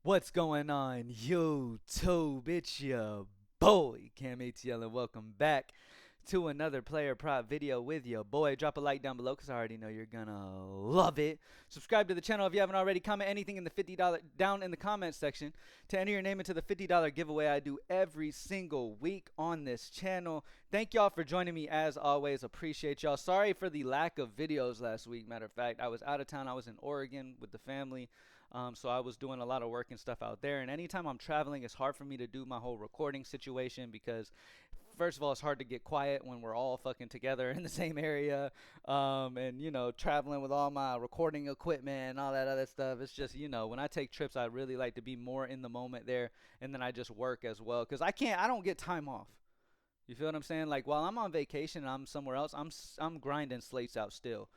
What's going on, YouTube? It's your boy, CamATL, and welcome back to another player prop video with your boy. Drop a like down below because I already know you're gonna love it. Subscribe to the channel if you haven't already. Comment anything in the $50 down in the comments section to enter your name into the $50 giveaway I do every single week on this channel. Thank y'all for joining me as always. Appreciate y'all. Sorry for the lack of videos last week. Matter of fact, I was out of town. I was in Oregon with the family. So I was doing a lot of work and stuff out there. And anytime I'm traveling, it's hard for me to do my whole recording situation because, first of all, it's hard to get quiet when we're all fucking together in the same area. And, you know, traveling with all my recording equipment and all that other stuff. It's just, you know, when I take trips, I really like to be more in the moment there. And then I just work as well because I don't get time off. You feel what I'm saying? Like while I'm on vacation and I'm somewhere else, I'm grinding slates out still.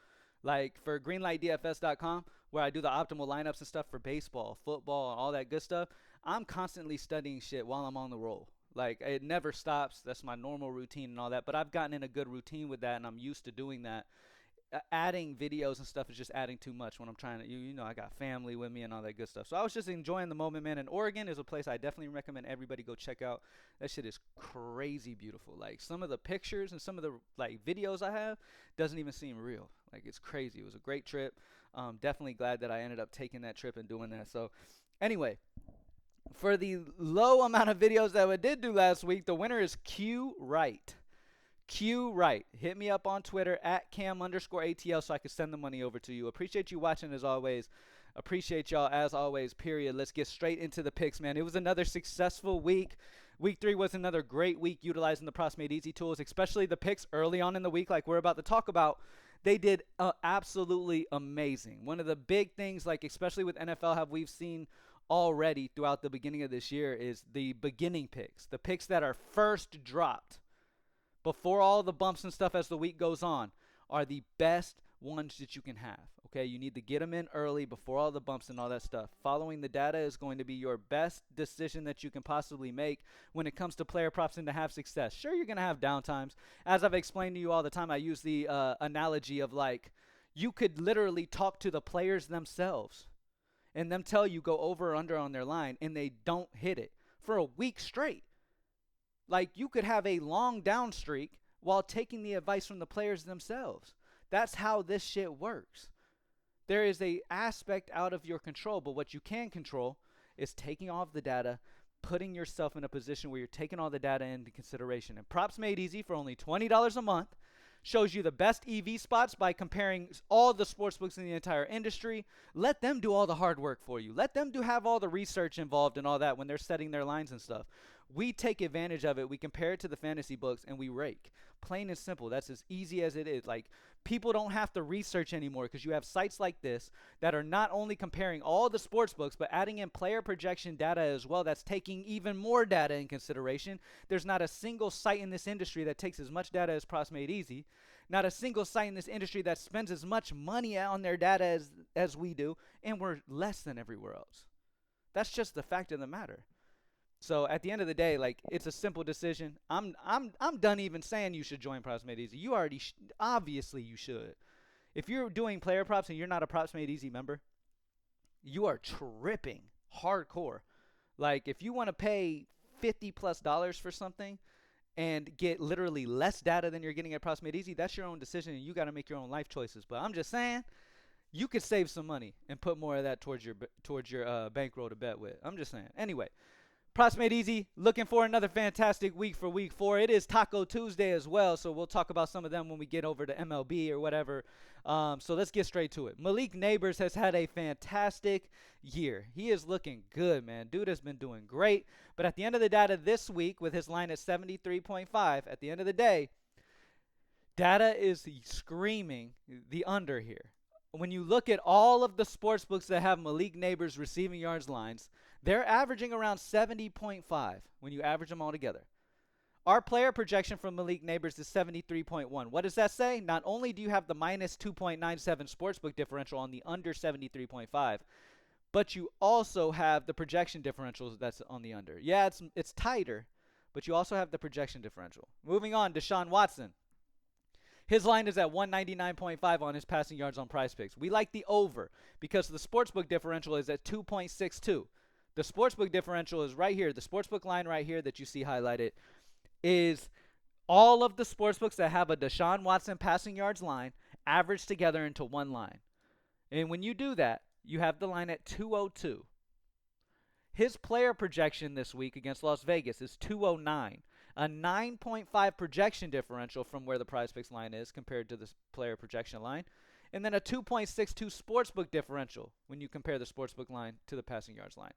Like for greenlightdfs.com, where I do the optimal lineups and stuff for baseball, football, and all that good stuff, I'm constantly studying shit while I'm on the roll. Like it never stops. That's my normal routine and all that. But I've gotten in a good routine with that, and I'm used to doing that. Adding videos and stuff is just adding too much when I'm trying to, you know, I got family with me and all that good stuff. So I was just enjoying the moment, man. And Oregon is a place I definitely recommend everybody go check out. That shit is crazy beautiful. Like some of the pictures and some of the like videos I have doesn't even seem real. Like it's crazy. It was a great trip. Definitely glad that I ended up taking that trip and doing that. So anyway, for the low amount of videos that I did do last week, the winner is Q Wright. Q Wright. Hit me up on Twitter at cam_ATL so I can send the money over to you. Appreciate you watching as always. Appreciate y'all as always, period. Let's get straight into the picks, man. It was another successful week. Week 3 was another great week utilizing the Props Made Easy tools, especially the picks early on in the week like we're about to talk about. They did absolutely amazing. One of the big things, like especially with NFL, have we've seen already throughout the beginning of this year is the beginning picks, the picks that are first dropped before all the bumps and stuff as the week goes on are the best ones that you can have. Okay, you need to get them in early before all the bumps and all that stuff. Following the data is going to be your best decision that you can possibly make when it comes to player props and to have success. Sure, you're going to have downtimes. As I've explained to you all the time, I use the analogy of like you could literally talk to the players themselves and them tell you go over or under on their line and they don't hit it for a week straight. Like you could have a long down streak while taking the advice from the players themselves. That's how this shit works. There is a aspect out of your control, but what you can control is taking all of the data, putting yourself in a position where you're taking all the data into consideration. And Props Made Easy for only $20 a month shows you the best EV spots by comparing all the sports books in the entire industry. Let them do all the hard work for you. Let them have all the research involved and all that when they're setting their lines and stuff. We take advantage of it. We compare it to the fantasy books and we rake. Plain and simple. That's as easy as it is. Like people don't have to research anymore because you have sites like this that are not only comparing all the sports books but adding in player projection data as well. That's taking even more data in consideration. There's not a single site in this industry that takes as much data as Props Made Easy. Not a single site in this industry that spends as much money on their data as we do, and we're less than everywhere else. That's just the fact of the matter. So at the end of the day, like it's a simple decision. I'm done even saying you should join Props Made Easy. You already obviously you should. If you're doing player props and you're not a Props Made Easy member, you are tripping hardcore. Like if you want to pay $50+ for something and get literally less data than you're getting at Props Made Easy, that's your own decision and you got to make your own life choices. But I'm just saying, you could save some money and put more of that towards your bankroll to bet with. I'm just saying. Anyway. Props Made Easy, looking for another fantastic week for week 4. It is Taco Tuesday as well, so we'll talk about some of them when we get over to MLB or whatever. So let's get straight to it. Malik Neighbors has had a fantastic year. He is looking good, man. Dude has been doing great. But at the end of the data this week, with his line at 73.5, at the end of the day, data is screaming the under here. When you look at all of the sports books that have Malik Neighbors receiving yards lines, they're averaging around 70.5 when you average them all together. Our player projection from Malik Neighbors is 73.1. What does that say? Not only do you have the minus 2.97 sportsbook differential on the under 73.5, but you also have the projection differentials that's on the under. Yeah, it's tighter, but you also have the projection differential. Moving on, Deshaun Watson. His line is at 199.5 on his passing yards on Prizepicks. We like the over because the sportsbook differential is at 2.62. The sportsbook differential is right here. The sportsbook line right here that you see highlighted is all of the sportsbooks that have a Deshaun Watson passing yards line averaged together into one line. And when you do that, you have the line at 202. His player projection this week against Las Vegas is 209, a 9.5 projection differential from where the Prizepicks line is compared to the player projection line, and then a 2.62 sportsbook differential when you compare the sportsbook line to the passing yards line.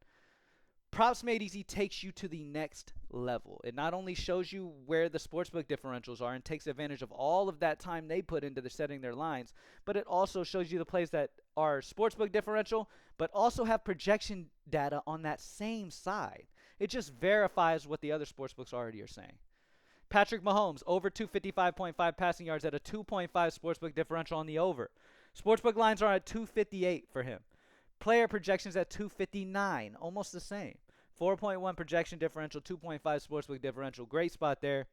Props Made Easy takes you to the next level. It not only shows you where the sportsbook differentials are and takes advantage of all of that time they put into setting their lines, but it also shows you the plays that are sportsbook differential, but also have projection data on that same side. It just verifies what the other sportsbooks already are saying. Patrick Mahomes, over 255.5 passing yards at a 2.5 sportsbook differential on the over. Sportsbook lines are at 258 for him. Player projections at 259, almost the same. 4.1 projection differential, 2.5 sportsbook differential. Great spot there.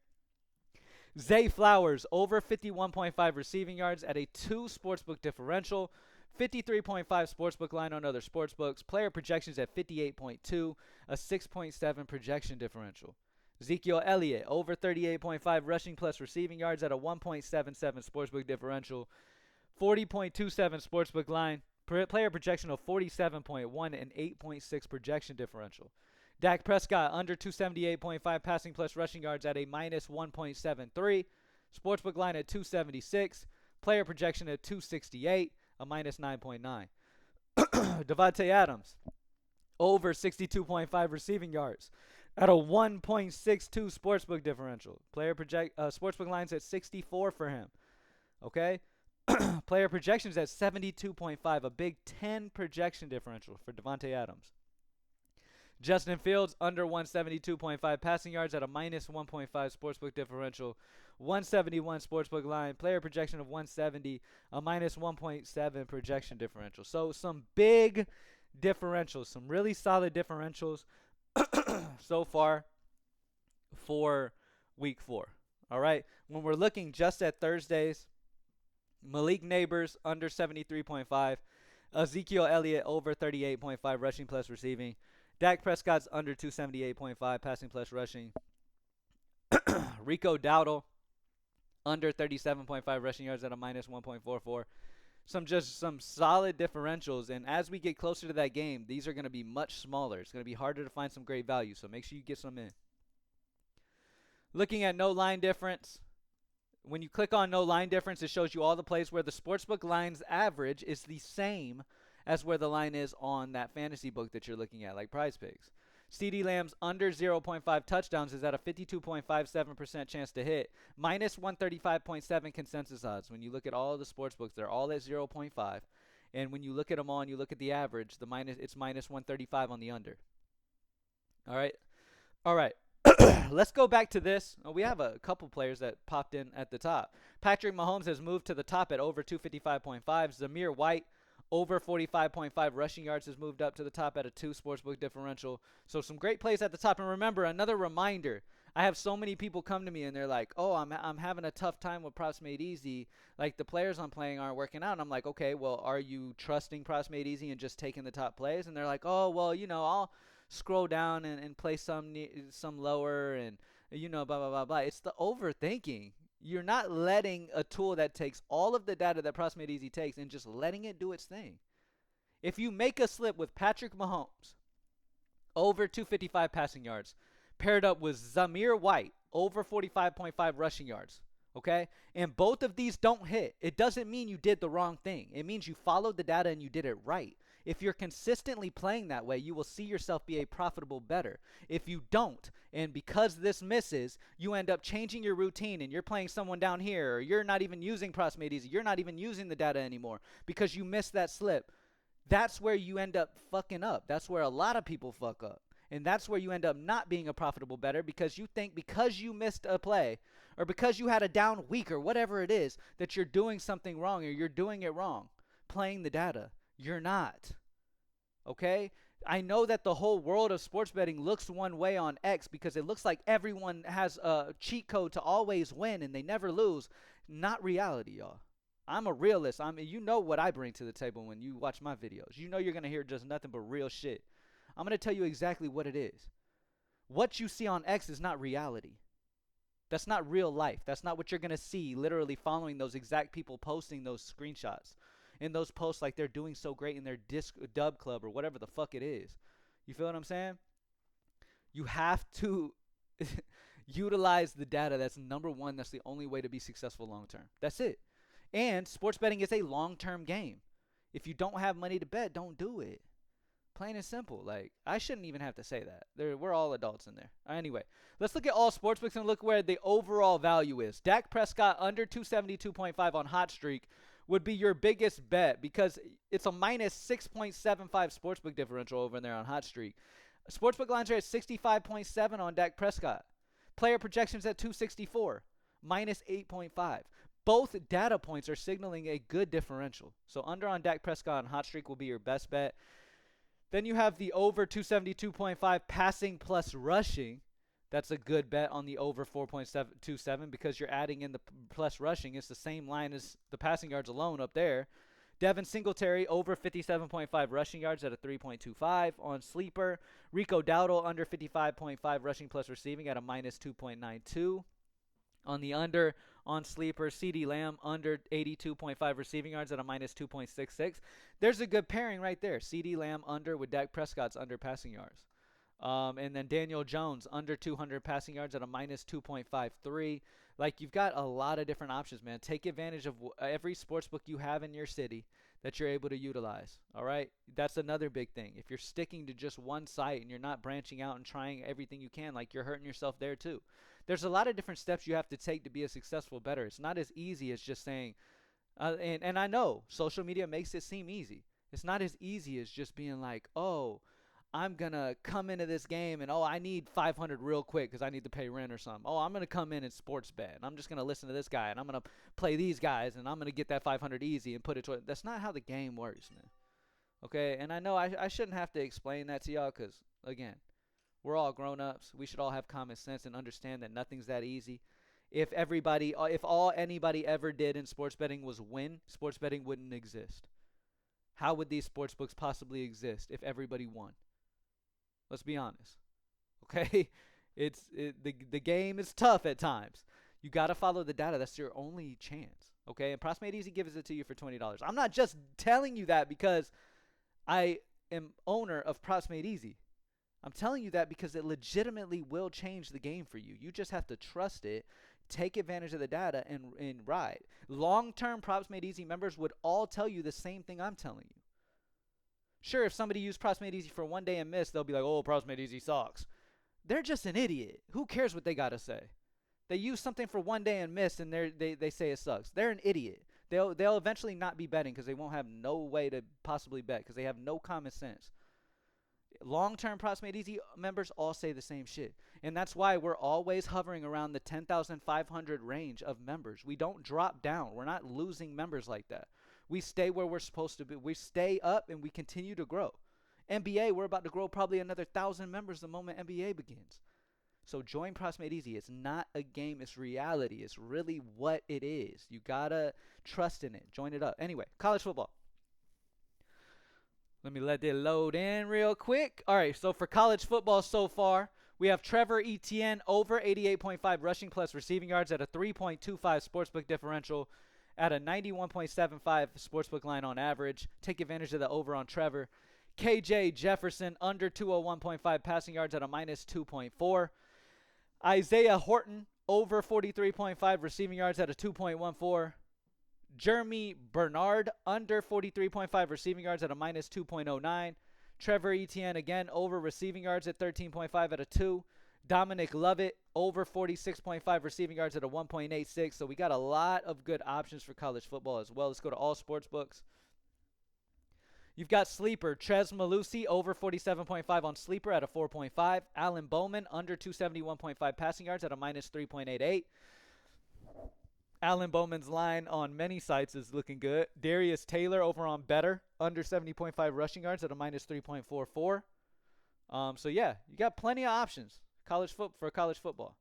Zay Flowers, over 51.5 receiving yards at a 2 sportsbook differential. 53.5 sportsbook line on other sportsbooks. Player projections at 58.2, a 6.7 projection differential. Ezekiel Elliott, over 38.5 rushing plus receiving yards at a 1.77 sportsbook differential. 40.27 sportsbook line. Player projection of 47.1 and 8.6 projection differential. Dak Prescott, under 278.5 passing plus rushing yards at a minus 1.73. Sportsbook line at 276. Player projection at 268, a minus 9.9. Devontae Adams, over 62.5 receiving yards at a 1.62 sportsbook differential. Sportsbook lines at 64 for him. Okay? Player projections at 72.5, a big 10 projection differential for Devontae Adams. Justin Fields, under 172.5 passing yards at a minus 1.5 sportsbook differential. 171 sportsbook line. Player projection of 170, a minus 1.7 projection differential. So some big differentials, some really solid differentials so far for week 4. All right. When we're looking just at Thursdays, Malik Neighbors, under 73.5. Ezekiel Elliott, over 38.5 rushing plus receiving. Dak Prescott's under 278.5 passing plus rushing. Rico Dowdle, under 37.5 rushing yards at a minus 1.44. Some solid differentials, and as we get closer to that game, these are going to be much smaller. It's going to be harder to find some great value, so make sure you get some in. Looking at no line difference. When you click on no line difference, it shows you all the plays where the sportsbook line's average is the same as where the line is on that fantasy book that you're looking at, like Prizepicks. CeeDee Lamb's under 0.5 touchdowns is at a 52.57% chance to hit, minus 135.7 consensus odds. When you look at all of the sportsbooks, they're all at 0.5. And when you look at them all and you look at the average, it's minus 135 on the under. All right. Let's go back to this. We have a couple players that popped in at the top. Patrick Mahomes has moved to the top at over 255.5. Zamir White, over 45.5 rushing yards, has moved up to the top at a 2 sportsbook differential. So some great plays at the top. And remember, another reminder, I have so many people come to me and they're like, oh, I'm having a tough time with Props Made Easy. Like, the players I'm playing aren't working out. And I'm like, okay, well, are you trusting Props Made Easy and just taking the top plays? And they're like, oh, well, I'll scroll down and play some lower and, blah, blah, blah, blah. It's the overthinking. You're not letting a tool that takes all of the data that Props Made Easy takes and just letting it do its thing. If you make a slip with Patrick Mahomes, over 255 passing yards, paired up with Zamir White, over 45.5 rushing yards, okay? And both of these don't hit. It doesn't mean you did the wrong thing. It means you followed the data and you did it right. If you're consistently playing that way, you will see yourself be a profitable bettor. If you don't, and because this misses, you end up changing your routine and you're playing someone down here, or you're not even using Props Made Easy, you're not even using the data anymore because you missed that slip, that's where you end up fucking up. That's where a lot of people fuck up. And that's where you end up not being a profitable bettor because you think because you missed a play or because you had a down week or whatever it is that you're doing something wrong or you're doing it wrong, playing the data. You're not. Okay? I know that the whole world of sports betting looks one way on X because it looks like everyone has a cheat code to always win and they never lose. Not reality, y'all. I'm a realist. You know what I bring to the table when you watch my videos. You know you're going to hear just nothing but real shit. I'm going to tell you exactly what it is. What you see on X is not reality. That's not real life. That's not what you're going to see literally following those exact people posting those screenshots. In those posts like they're doing so great in their dub club or whatever the fuck it is. You feel what I'm saying? You have to utilize the data. That's number one. That's the only way to be successful long term. That's it. And sports betting is a long term game. If you don't have money to bet, don't do it. Plain and simple. Like, I shouldn't even have to say that. We're all adults in there. Anyway, let's look at all sportsbooks and look where the overall value is. Dak Prescott under 272.5 on Hot Streak would be your biggest bet because it's a minus 6.75 sportsbook differential over there on Hot Streak. Sportsbook lines are at 65.7 on Dak Prescott. Player projections at 264, minus 8.5. Both data points are signaling a good differential. So under on Dak Prescott on Hot Streak will be your best bet. Then you have the over 272.5 passing plus rushing. That's a good bet on the over 4.27 because you're adding in the plus rushing. It's the same line as the passing yards alone up there. Devin Singletary over 57.5 rushing yards at a 3.25 on Sleeper. Rico Dowdle under 55.5 rushing plus receiving at a minus 2.92. On the under on Sleeper, CeeDee Lamb under 82.5 receiving yards at a minus 2.66. There's a good pairing right there. CeeDee Lamb under with Dak Prescott's under passing yards. And then Daniel Jones under 200 passing yards at a minus 2.53. Like, you've got a lot of different options, man. Take advantage of every sportsbook you have in your city that you're able to utilize. All right? That's another big thing. If you're sticking to just one site and you're not branching out and trying everything you can, like, you're hurting yourself there too. There's a lot of different steps you have to take to be a successful bettor. It's not as easy as just saying, and I know social media makes it seem easy. It's not as easy as just being like, oh, I'm going to come into this game and, oh, I need 500 real quick because I need to pay rent or something. Oh, I'm going to come in and sports bet. And I'm just going to listen to this guy and I'm going to play these guys and I'm going to get that 500 easy and put it to. That's not how the game works, man. Okay, and I know I shouldn't have to explain that to y'all because, again, we're all grown-ups. We should all have common sense and understand that nothing's that easy. If all anybody ever did in sports betting was win, sports betting wouldn't exist. How would these sports books possibly exist if everybody won? Let's be honest. Okay? The game is tough at times. You got to follow the data. That's your only chance. Okay? And Props Made Easy gives it to you for $20. I'm not just telling you that because I am owner of Props Made Easy. I'm telling you that because it legitimately will change the game for you. You just have to trust it, take advantage of the data, and ride. Long-term Props Made Easy members would all tell you the same thing I'm telling you. Sure, if somebody used Props Made Easy for one day and missed, they'll be like, oh, Props Made Easy sucks. They're just an idiot. Who cares what they got to say? They use something for one day and missed, and they say it sucks. They're an idiot. They'll eventually not be betting because they won't have no way to possibly bet because they have no common sense. Long-term Props Made Easy members all say the same shit. And that's why we're always hovering around the 10,500 range of members. We don't drop down. We're not losing members like that. We stay where we're supposed to be. We stay up and we continue to grow. NBA, we're about to grow probably another 1,000 members the moment NBA begins. So join Props Made Easy. It's not a game. It's reality. It's really what it is. You got to trust in it. Join it up. Anyway, college football. Let me let it load in real quick. All right, so for college football so far, we have Trevor Etienne over 88.5 rushing plus receiving yards at a 3.25 sportsbook differential at a 91.75 sportsbook line on average. Take advantage of the over on Trevor. KJ Jefferson under 201.5 passing yards at a minus 2.4. Isaiah Horton over 43.5 receiving yards at a 2.14. Jeremy Bernard under 43.5 receiving yards at a minus 2.09. Trevor Etienne again over receiving yards at 13.5 at a 2. Dominic Lovett over 46.5 receiving yards at a 1.86. So we got a lot of good options for college football as well. Let's go to all sports books. You've got Sleeper, Trez Malusi over 47.5 on Sleeper at a 4.5. Alan Bowman under 271.5 passing yards at a minus 3.88. Alan Bowman's line on many sites is looking good. Darius Taylor over on Better under 70.5 rushing yards at a minus 3.44. So yeah, you got plenty of options for college football.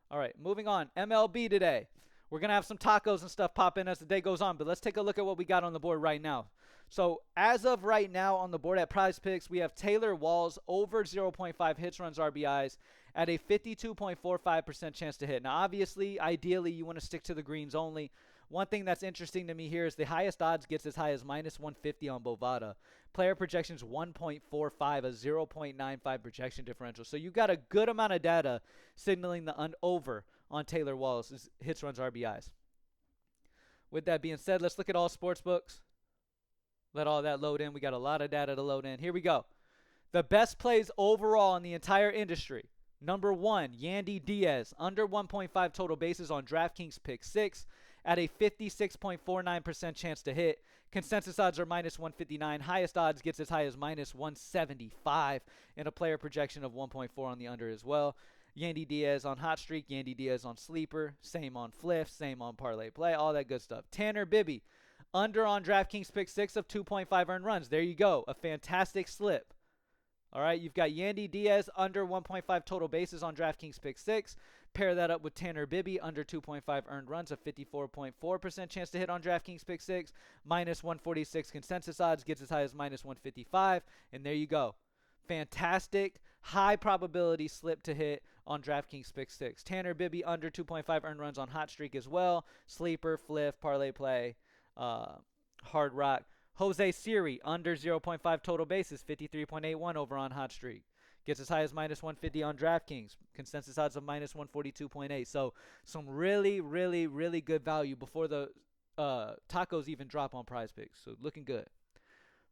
All right, moving on. MLB today. We're going to have some tacos and stuff pop in as the day goes on, but let's take a look at what we got on the board right now. So as of right now on the board at Prizepicks, we have Taylor Walls over 0.5 hits, runs, RBIs at a 52.45% chance to hit. Now, obviously, ideally, you want to stick to the greens only. One thing that's interesting to me here is the highest odds gets as high as minus 150 on Bovada. Player projections 1.45, a 0.95 projection differential. So you've got a good amount of data signaling the over on Taylor Walls' hits, runs, RBIs. With that being said, let's look at all sports books. Let all that load in. We got a lot of data to load in. Here we go. The best plays overall in the entire industry. Number 1, Yandy Diaz, under 1.5 total bases on DraftKings pick 6 at a 56.49% chance to hit. Consensus odds are minus 159. Highest odds gets as high as minus 175 and a player projection of 1.4 on the under as well. Yandy Diaz on hot streak, Yandy Diaz on sleeper, same on fliff, same on parlay play, all that good stuff. Tanner Bibby, under on DraftKings pick 6 of 2.5 earned runs. There you go. A fantastic slip. All right, you've got Yandy Diaz under 1.5 total bases on DraftKings pick 6. Pair that up with Tanner Bibby under 2.5 earned runs, a 54.4% chance to hit on DraftKings pick 6. Minus 146 consensus odds, gets as high as minus 155. And there you go. Fantastic, high probability slip to hit on DraftKings pick 6. Tanner Bibby under 2.5 earned runs on hot streak as well. Sleeper, fliff, parlay play, hard rock. Jose Siri under 0.5 total bases, 53.81 over on hot streak. Gets as high as minus 150 on DraftKings. Consensus odds of minus 142.8. So some really, really, really good value before the tacos even drop on Prizepicks. So looking good.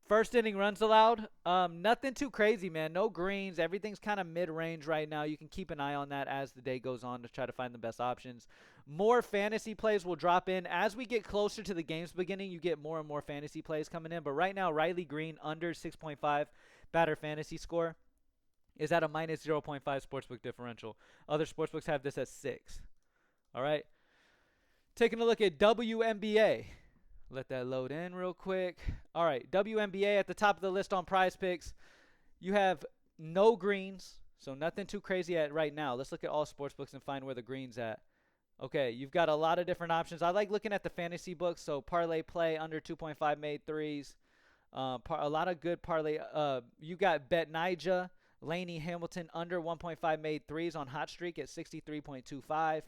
First inning runs allowed. Nothing too crazy, man. No greens. Everything's kind of mid-range right now. You can keep an eye on that as the day goes on to try to find the best options. More fantasy plays will drop in. As we get closer to the game's beginning, you get more and more fantasy plays coming in. But right now, Riley Green under 6.5 batter fantasy score is at a minus 0.5 sportsbook differential. Other sportsbooks have this at 6. All right. Taking a look at WNBA. Let that load in real quick. All right, WNBA at the top of the list on Prizepicks. You have no greens, so nothing too crazy at right now. Let's look at all sportsbooks and find where the green's at. Okay, you've got a lot of different options. I like looking at the fantasy books, so parlay play under 2.5 made threes. A lot of good parlay. You got Betnija, Laney Hamilton under 1.5 made threes on hot streak at 63.25.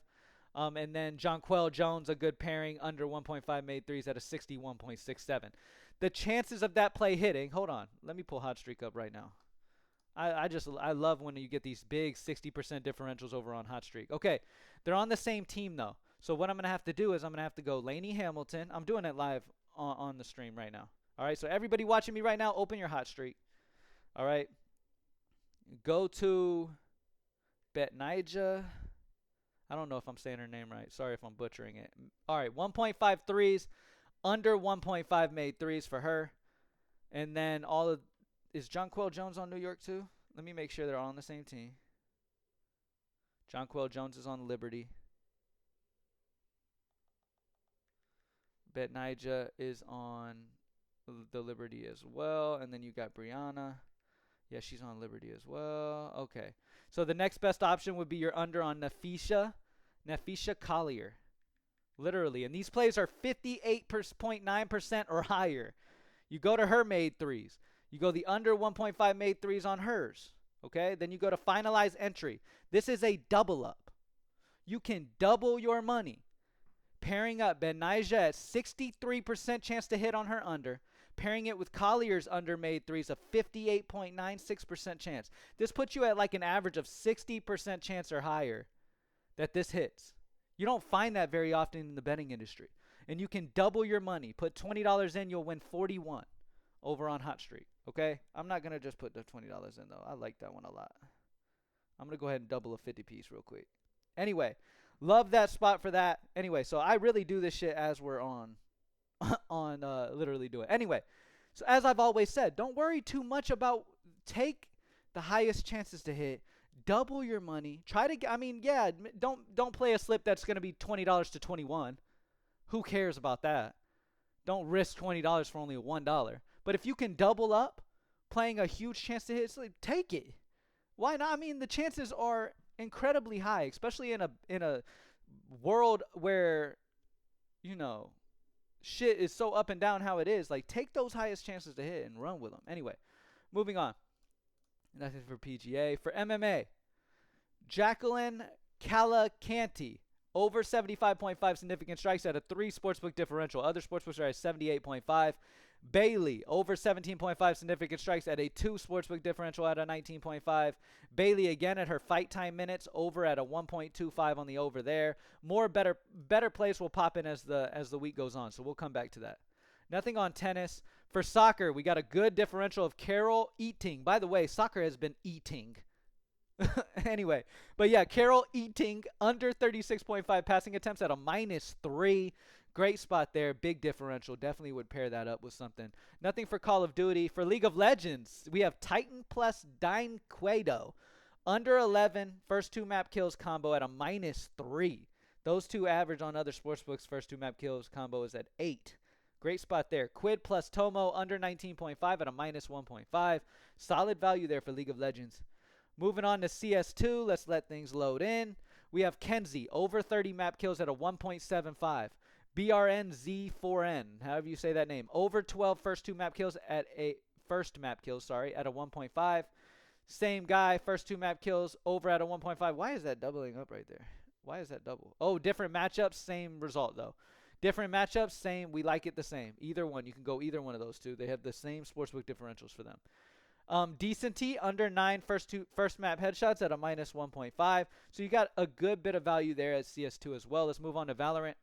And then Jonquel Jones, a good pairing, under 1.5 made threes at a 61.67. The chances of that play hitting, hold on, let me pull hot streak up right now. I love when you get these big 60% differentials over on hot streak. Okay, they're on the same team though. So what I'm going to have to do is I'm going to have to go Laney Hamilton. I'm doing it live on the stream right now. All right, so everybody watching me right now, open your hot streak. All right, go to Betnija. I don't know if I'm saying her name right. Sorry if I'm butchering it. All right, 1.5 threes, under 1.5 made threes for her. And then is Jonquel Jones on New York too? Let me make sure they're all on the same team. Jonquel Jones is on Liberty. Betnija is on the Liberty as well. And then you got Brianna. Yeah, she's on Liberty as well. Okay. So the next best option would be your under on Nafisha Collier. Literally. And these plays are 58.9% or higher. You go to her made threes. You go the under 1.5 made threes on hers. Okay? Then you go to finalize entry. This is a double up. You can double your money. Pairing up Betnija at 63% chance to hit on her under. Pairing it with Collier's under made threes, a 58.96% chance. This puts you at like an average of 60% chance or higher that this hits. You don't find that very often in the betting industry. And you can double your money. Put $20 in, you'll win 41 over on Hot Streak. Okay? I'm not going to just put the $20 in, though. I like that one a lot. I'm going to go ahead and double a 50 piece real quick. Anyway, love that spot for that. Anyway, so I really do this shit as we're on literally do it. Anyway, so as I've always said, don't worry too much about, take the highest chances to hit, double your money, don't play a slip that's going to be $20 to 21. Who cares about that? Don't risk $20 for only $1. But if you can double up playing a huge chance to hit slip, take it. Why not? I mean, the chances are incredibly high, especially in a world where, shit is so up and down how it is. Like, take those highest chances to hit and run with them. Anyway, moving on. Nothing for PGA. For MMA, Jacqueline Calacanti, over 75.5 significant strikes at a 3 sportsbook differential. Other sportsbooks are at 78.5. Bailey, over 17.5 significant strikes at a 2 sportsbook differential at a 19.5. Bailey again at her fight time minutes, over at a 1.25 on the over there. More better plays will pop in as the week goes on, so we'll come back to that. Nothing on tennis. For soccer, we got a good differential of Carol Eating. By the way, soccer has been eating. Anyway, but yeah, Carol Eating, under 36.5 passing attempts at a -3. Great spot there. Big differential. Definitely would pair that up with something. Nothing for Call of Duty. For League of Legends, we have Titan plus Dine Quado. Under 11, first 2 map kills combo at a -3. Those two average on other sportsbooks. First 2 map kills combo is at 8. Great spot there. Quid plus Tomo, under 19.5 at a -1.5. Solid value there for League of Legends. Moving on to CS2, let's let things load in. We have Kenzie, over 30 map kills at a 1.75. BRNZ4N, however you say that name. Over 12 first 2 map kills at a at a 1.5. Same guy, first 2 map kills over at a 1.5. Why is that doubling up right there? Why is that double? Oh, different matchups, same result though. Different matchups, same. We like it the same. Either one, you can go either one of those two. They have the same sportsbook differentials for them. Decenty, under 9 first map headshots at a -1.5. So you got a good bit of value there at CS2 as well. Let's move on to Valorant.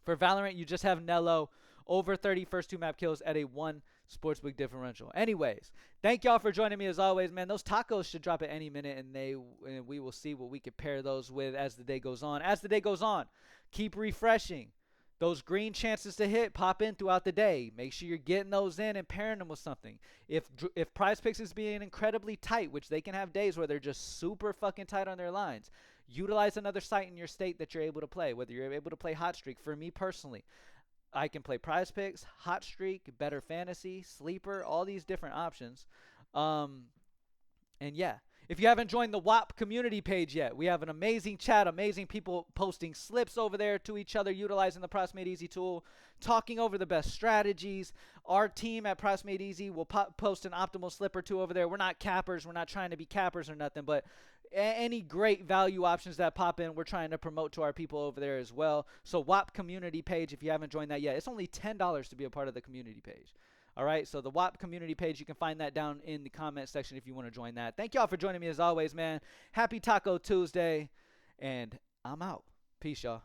For Valorant, you just have Nello, over 30 first 2 map kills at a 1 sportsbook differential. Anyways, thank y'all for joining me as always, man. Those tacos should drop at any minute, and we will see what we can pair those with as the day goes on. As the day goes on, keep refreshing. Those green chances to hit pop in throughout the day. Make sure you're getting those in and pairing them with something. If Prizepicks is being incredibly tight, which they can have days where they're just super fucking tight on their lines, utilize another site in your state that you're able to play, whether you're able to play Hot Streak. For me personally, I can play Prizepicks, Hot Streak, Better Fantasy, Sleeper, all these different options. And yeah. If you haven't joined the WAP community page yet, we have an amazing chat, amazing people posting slips over there to each other, utilizing the Price Made Easy tool, talking over the best strategies. Our team at Price Made Easy will post an optimal slip or two over there. We're not cappers. We're not trying to be cappers or nothing, but any great value options that pop in, we're trying to promote to our people over there as well. So WAP community page, if you haven't joined that yet, it's only $10 to be a part of the community page. All right, so the WAP community page, you can find that down in the comment section if you want to join that. Thank y'all for joining me as always, man. Happy Taco Tuesday, and I'm out. Peace, y'all.